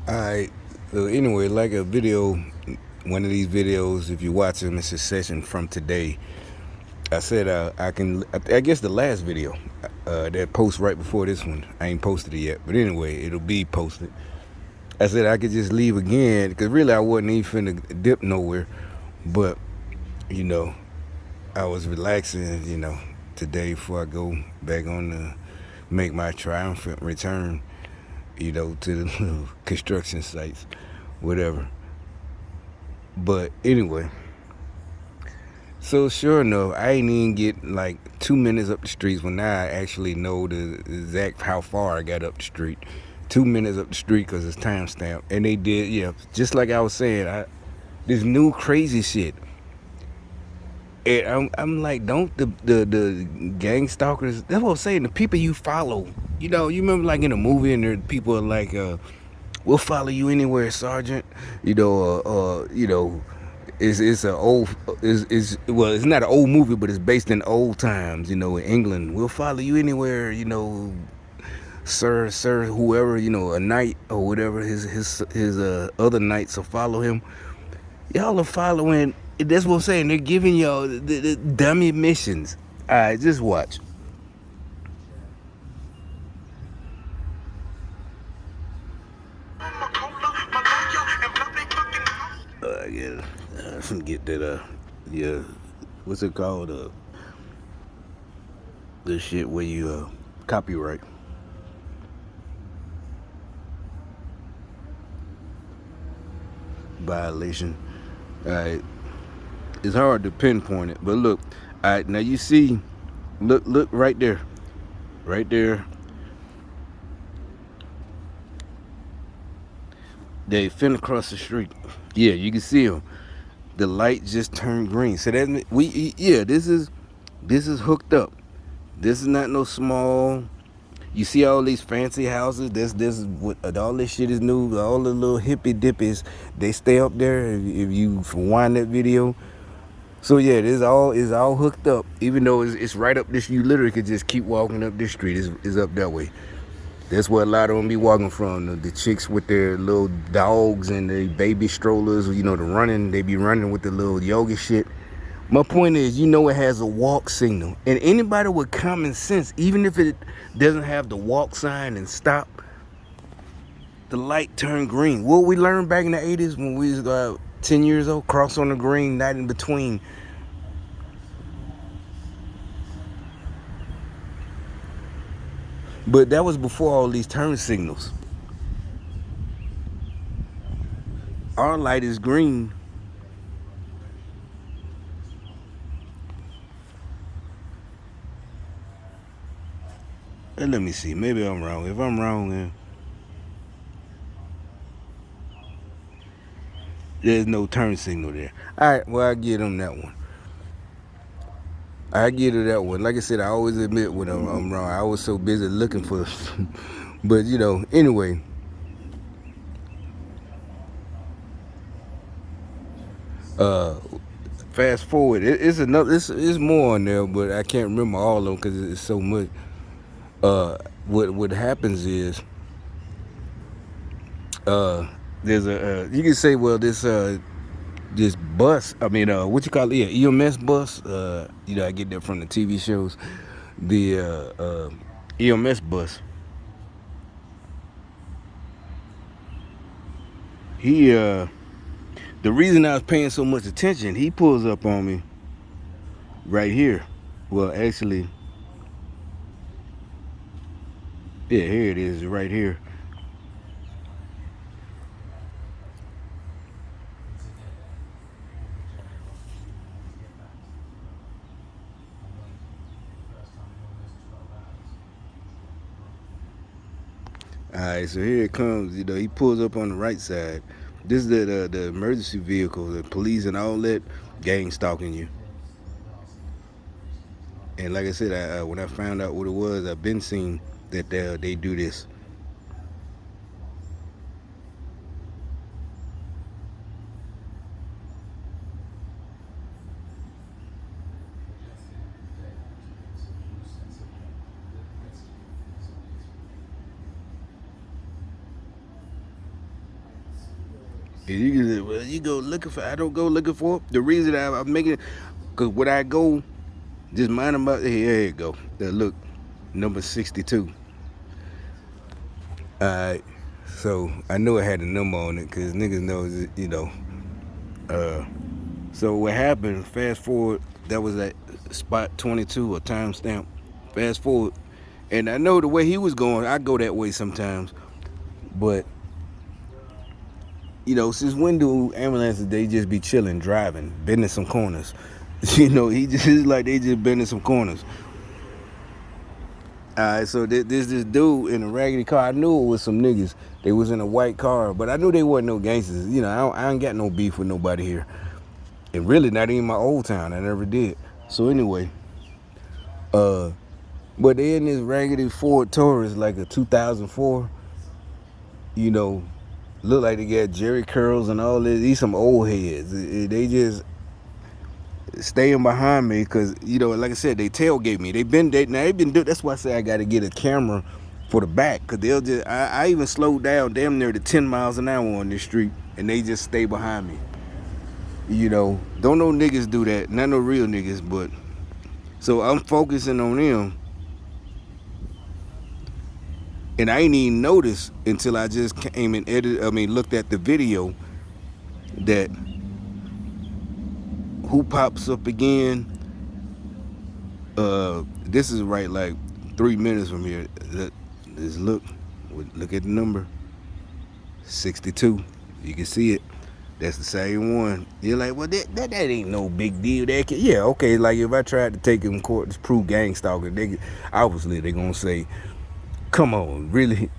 I anyway, like a video, one of these videos. If you watch them, it's a session from today. I said I can. I guess the last video that post right before this one. I ain't posted it yet, but anyway, it'll be posted. I said I could just leave again because really I wasn't even finna dip nowhere. But you know, I was relaxing. Today before I go back on the make my triumphant return. To the construction sites, whatever. But anyway, so sure enough, I ain't even get like 2 minutes up the streets when now I actually know the exact how far I got up the street. 2 minutes up the street because it's timestamped. And they did, yeah, just like I was saying, this new crazy shit. And I'm like, don't the gang stalkers, that's what I'm saying, the people you follow. You remember like in a movie and there people are like, we'll follow you anywhere, Sergeant. It's a old is well, it's not an old movie, but it's based in old times. In England, we'll follow you anywhere. Sir, whoever, a knight or whatever. His other knights will follow him. Y'all are following. That's what I'm saying. They're giving y'all the dummy missions. All right, just watch. Yeah, get that. Yeah, what's it called? The shit where you copyright violation. All right, it's hard to pinpoint it, but look. All right, now you see, look right there, right there. They finna across the street. Yeah, you can see them. The light just turned green. So that yeah, this is hooked up. This is not no small. You see all these fancy houses. This what all this shit is new. All the little hippy dippies, they stay up there. If you wind that video, so yeah, this all is all hooked up. Even though it's right up this, you literally could just keep walking up this street. It's up that way. That's where a lot of them be walking from. The chicks with their little dogs and the baby strollers. The running. They be running with the little yoga shit. My point is, it has a walk signal. And anybody with common sense, even if it doesn't have the walk sign and stop, the light turned green. What we learned back in the 80s when we was 10 years old, cross on the green, not in between. But that was before all these turn signals. Our light is green. And let me see. Maybe I'm wrong. If I'm wrong, then there's no turn signal there. All right, well, I get them that one. I get her that one. Like I said, I always admit when I'm wrong. I was so busy looking for, but anyway. Fast forward. It's another. It's more on there, but I can't remember all of them because it's so much. What happens is, there's a. You can say, well, this bus. I mean, what you call it? Yeah, EMS bus. I get that from the TV shows. The EMS bus. He the reason I was paying so much attention, he pulls up on me right here. Well, actually, yeah, here it is, right here. All right, so here it comes. He pulls up on the right side. This is the emergency vehicle, the police and all that, gang stalking you. And like I said, when I found out what it was, I've been seeing that they do this. And you can say, well, you go looking for. I don't go looking for. The reason I'm making it, cause when I go, just mind about. Hey, there you go. Look, number 62. Alright, so I knew I had a number on it because niggas knows, you know. So what happened? Fast forward, that was at spot 22 or timestamp. Fast forward, and I know the way he was going. I go that way sometimes, but you know, since when do ambulances they just be chilling, driving, bending some corners? You know, he just like they just bending some corners. Alright, so there's this dude in a raggedy car. I knew it was some niggas. They was in a white car, but I knew they wasn't no gangsters. You know, I ain't got no beef with nobody here. And really not even my old town. I never did. So anyway, but they in this raggedy Ford Taurus, like a 2004, you know, look like they got Jerry curls and all this. These some old heads. They just staying behind me because, you know, like I said, they tailgate me. They've been doing. That's why I say I got to get a camera for the back, because they'll just. I even slowed down damn near to 10 miles an hour on this street, and they just stay behind me. You know, don't no niggas do that. Not no real niggas, but so I'm focusing on them. And I ain't even noticed until I just came and looked at the video that who pops up again. This is right like 3 minutes from here. Let's look at the number 62. You can see it. That's the same one. You're like, well, that ain't no big deal. Yeah, okay. Like if I tried to take him to court to prove gang stalking, obviously they're gonna say, come on, really?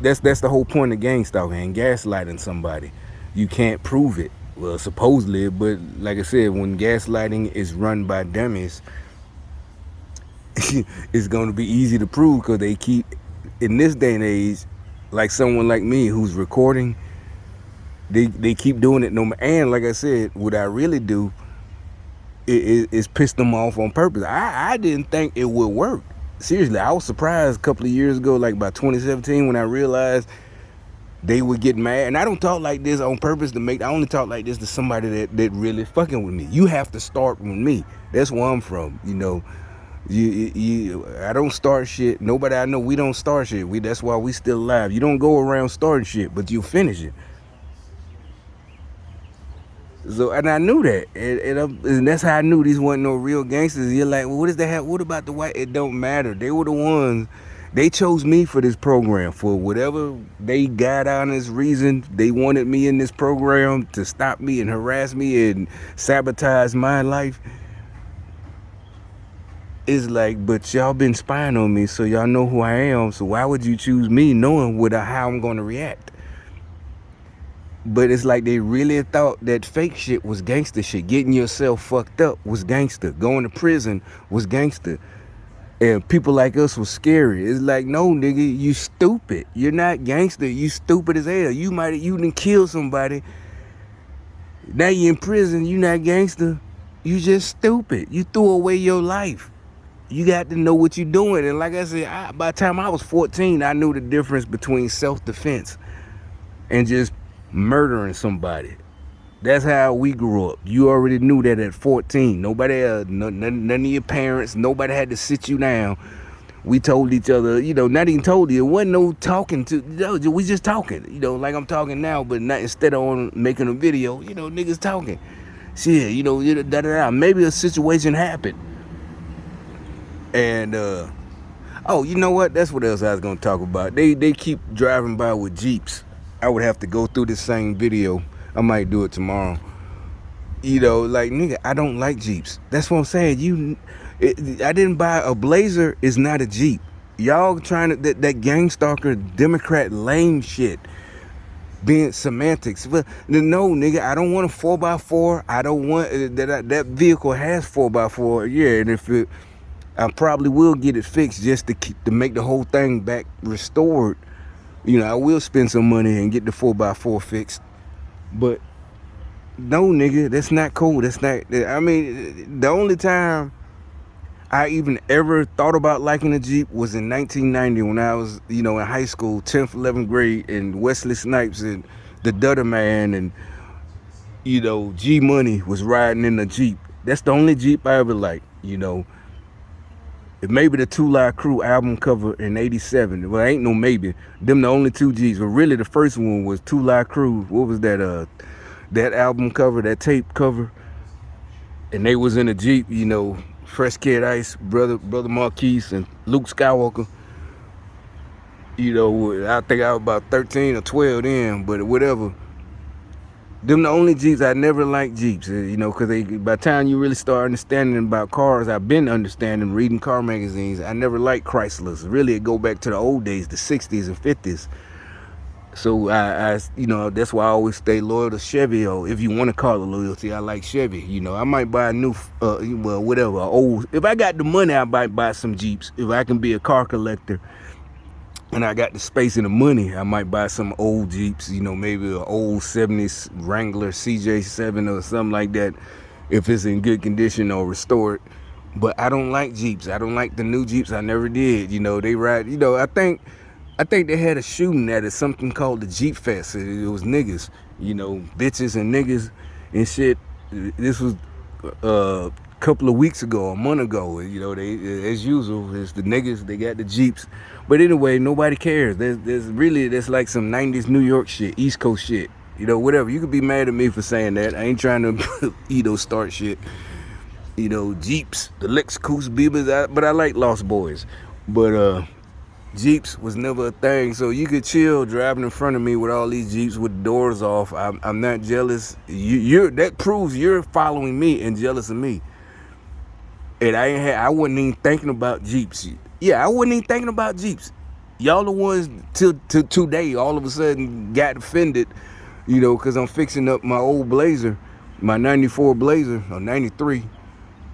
That's the whole point of gang stalking and gaslighting somebody. You can't prove it. Well, supposedly, but like I said, when gaslighting is run by dummies, it's going to be easy to prove because they keep, in this day and age, like someone like me who's recording, they keep doing it. And like I said, what I really do is piss them off on purpose. I didn't think it would work. Seriously, I was surprised a couple of years ago, like by 2017, when I realized they would get mad. And I don't talk like this on purpose I only talk like this to somebody that really fucking with me. You have to start with me. That's where I'm from, you know. I don't start shit. Nobody I know, we don't start shit. That's why we still alive. You don't go around starting shit, but you finish it. So, and I knew that, and that's how I knew these weren't no real gangsters. You're like, well, what does that have? What about the white? It don't matter. They were the ones. They chose me for this program for whatever they got on as reason. They wanted me in this program to stop me and harass me and sabotage my life. It's like, but y'all been spying on me, so y'all know who I am. So why would you choose me, knowing how I'm gonna react? But it's like they really thought that fake shit was gangster shit. Getting yourself fucked up was gangster. Going to prison was gangster. And people like us was scary. It's like, no, nigga, you stupid. You're not gangster. You stupid as hell. You done killed somebody. Now you in prison. You not gangster. You just stupid. You threw away your life. You got to know what you're doing. And like I said, by the time I was 14, I knew the difference between self-defense and just murdering somebody. That's how we grew up. You already knew that at 14. Nobody else, none of your parents, nobody had to sit you down. We told each other, you know, not even told you. It wasn't no talking to, we just talking, you know, like I'm talking now, but not instead of on making a video, you know, niggas talking. Shit, you know, maybe a situation happened. And, oh, you know what? That's what else I was going to talk about. They keep driving by with Jeeps. I would have to go through this same video. I might do it tomorrow. You know, like, nigga, I don't like Jeeps. That's what I'm saying. I didn't buy a Blazer. Is not a Jeep. Y'all trying to, that gang stalker, Democrat lame shit. Being semantics. But no, nigga, I don't want a 4x4. I don't want, that vehicle has 4x4. Yeah, and if I probably will get it fixed just to make the whole thing back restored. You know, I will spend some money and get the 4x4 fixed. But no, nigga, that's not cool. That's not, I mean, the only time I even ever thought about liking a Jeep was in 1990 when I was, you know, in high school, 10th, 11th grade, and Wesley Snipes and the Dutter Man and, you know, G Money was riding in the Jeep. That's the only Jeep I ever liked, you know. Maybe the Two Live Crew album cover in '87. Well, ain't no maybe. Them the only two Jeeps. But really, the first one was Two Live Crew. What was that? That album cover, that tape cover, and they was in a Jeep. You know, Fresh Kid Ice, brother Marquise, and Luke Skywalker. You know, I think I was about 13 or 12 then, but whatever. Them the only Jeeps. I never liked Jeeps, you know, because by the time you really start understanding about cars, I've been understanding, reading car magazines. I never liked Chryslers. Really, it go back to the old days, the 60s and 50s. So I you know, that's why I always stay loyal to Chevy. Or if you want to call it loyalty, I like Chevy. You know, I might buy a new, well, whatever, old. If I got the money, I might buy some Jeeps. If I can be a car collector, and I got the space and the money, I might buy some old Jeeps, you know, maybe an old 70s Wrangler CJ7 or something like that, if it's in good condition or restored. But I don't like Jeeps. I don't like the new Jeeps. I never did. You know, they ride, you know, I think they had a shooting at it, something called the Jeep Fest. It was niggas, you know, bitches and niggas and shit. This was couple of weeks ago, a month ago. You know, they, as usual, it's the niggas, they got the Jeeps. But anyway, nobody cares. There's like some 90s New York shit, East Coast shit, you know, whatever. You could be mad at me for saying that. I ain't trying to you know, start shit. You know, Jeeps, the Lexus Beavers, but I like Lost Boys. But Jeeps was never a thing. So you could chill driving in front of me with all these Jeeps with the doors off. I'm not jealous. That proves you're following me and jealous of me. And I wasn't even thinking about Jeeps. Yeah, I wasn't even thinking about Jeeps. Y'all the ones till today all of a sudden got offended, you know, because I'm fixing up my old Blazer, my 94 Blazer, or 93.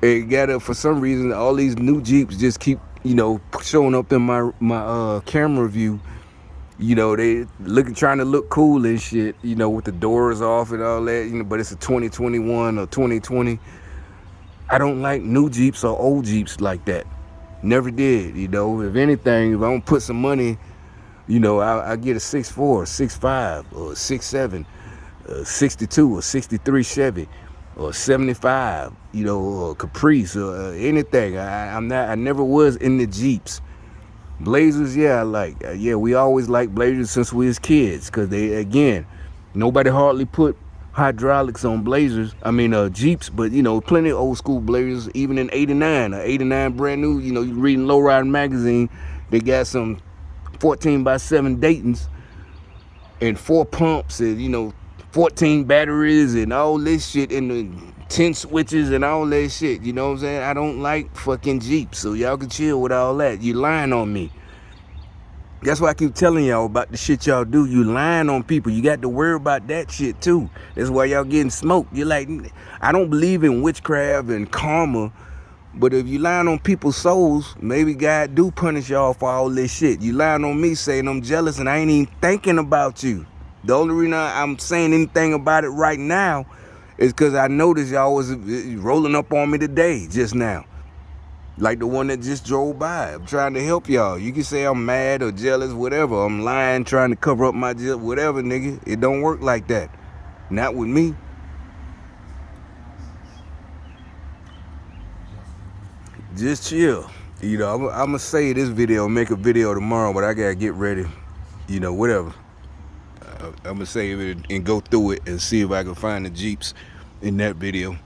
It got up for some reason. All these new Jeeps just keep, you know, showing up in my camera view. You know, they trying to look cool and shit, you know, with the doors off and all that, you know, but it's a 2021 or 2020. I don't like new Jeeps or old Jeeps like that. Never did, you know. If anything, if I don't put some money, you know, I get a 6'4", 6'5", or 6'7", 62 or 63 Chevy, or 75, you know, or Caprice, or anything. I never was in the Jeeps. Blazers, yeah, I like. Yeah, we always liked Blazers since we was kids, because they, again, nobody hardly put hydraulics on Blazers. I mean, Jeeps, but, you know, plenty of old school Blazers, even in '89. 89 brand new, you know, you reading Lowrider magazine, they got some 14x7 Daytons and 4 pumps and, you know, 14 batteries and all this shit, and the 10 switches and all that shit. You know what I'm saying? I don't like fucking Jeeps, so y'all can chill with all that. You lying on me. That's why I keep telling y'all about the shit y'all do. You lying on people. You got to worry about that shit too. That's why y'all getting smoked. You're like, I don't believe in witchcraft and karma, but if you lying on people's souls, maybe God do punish y'all for all this shit. You lying on me saying I'm jealous and I ain't even thinking about you. The only reason I'm saying anything about it right now is because I noticed y'all was rolling up on me today, just now. Like the one that just drove by. I'm trying to help y'all. You can say I'm mad or jealous, whatever. I'm lying, trying to cover up my guilt, whatever, nigga. It don't work like that. Not with me. Just chill. You know, I'm going to say this video, make a video tomorrow, but I got to get ready. You know, whatever. I'm going to save it and go through it and see if I can find the Jeeps in that video.